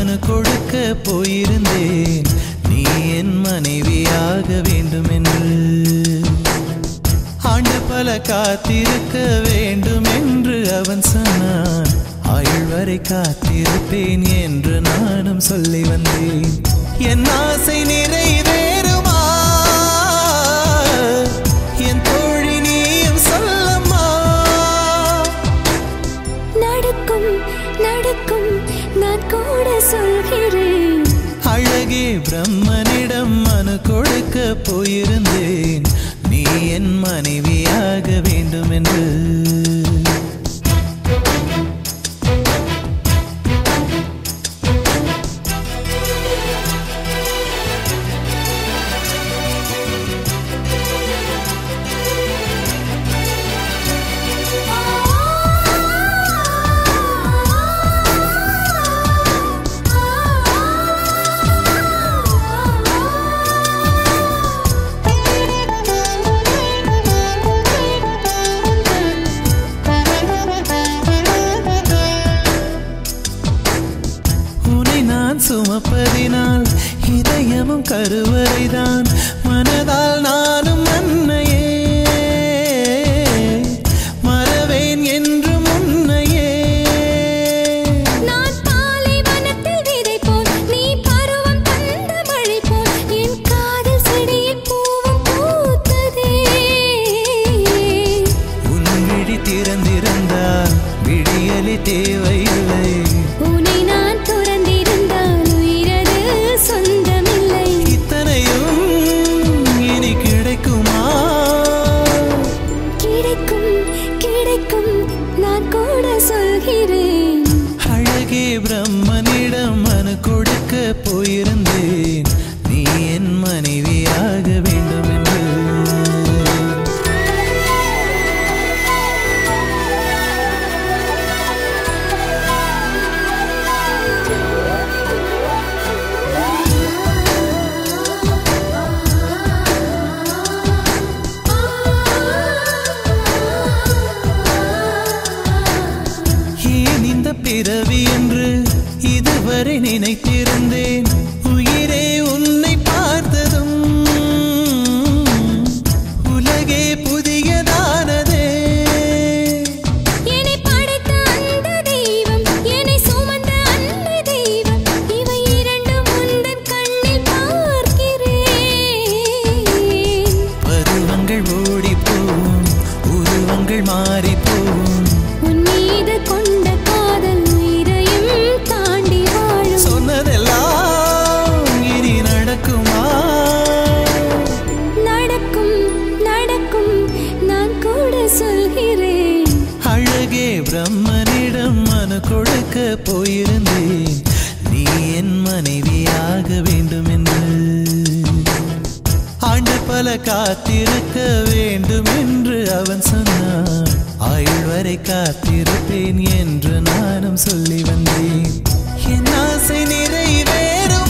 மனு கொடுக்க போயிருந்தேன் நீ என் மனைவியாக வேண்டும் என்று ஆண்டு பல காத்திருக்க வேண்டும் என்று அவன் சொன்னான் ஆயுள் வரை காத்திருப்பேன் என்று நானும் சொல்லி வந்தேன் என் ஆசை நிறைவேறுமா என் தோழி நீயும் சொல்லம்மா நடக்கும் நடக்கும் நான் கூட சொல்கிறேன் அழகே பிரம்மனிடம் மனு கொடுக்க போயிருந்தேன் நீ என் மனைவியாக வேண்டும் என்று சுமப்பதினால் இதயமும் கருவறைதான் மனதால் நானும் அன்னையே மறவேன் என்று முன்னையே நான் பாலைவனத்தில் விதை போல் நீ பருவம் தந்த மழை போல் என் காதல் செடியில் பூவும் பூத்ததே உன் விழி திறந்திருந்தால் விடியலி தேவையில்லை உன்னை நான் துறந்திருந்தால் உயிரது சொந்தமில்லை இத்தனையும் இனி கிடைக்குமா கிடைக்கும் கிடைக்கும் நான் கூட சொல்கிறேன் அழகே பிரம்மனிடம் மனு கொடுக்க போயிருந்தேன் நீ என் மனைவியாக வேண்டும் என்று பிறவி என்று இதுவரை நினைத்திருந்தேன் உயிரே உன்னை பார்த்ததும் உலகே புதியதானதே என்னை படைத்த அந்த தெய்வம் என்னை சுமந்த அன்னை தெய்வம் இவை இரண்டும் உந்தன் கண்ணில் பார்க்கிறேன் பருவங்கள் ஓடிப்போம் உருவங்கள் மாறிப்போம் உன் மீது கொண்ட காதல் உயிரையும் தாண்டி வாழும் சொன்னதெல்லாம் இனி நடக்குமா நடக்கும் நடக்கும் நான் கூட சொல்கிறேன் அழகே பிரம்மனிடம் மனு கொடுக்க போயிருந்தேன் நீ என் மனைவியாக வேண்டும் என்று ஆண்டு பல காத்திருக்க வேண்டும் என்று அவன் சொன்னான் ஆயுள் வரை காத்திருப்பேன் என்று நானும் சொல்லி வந்தேன் என் ஆசை நிறைவேறும்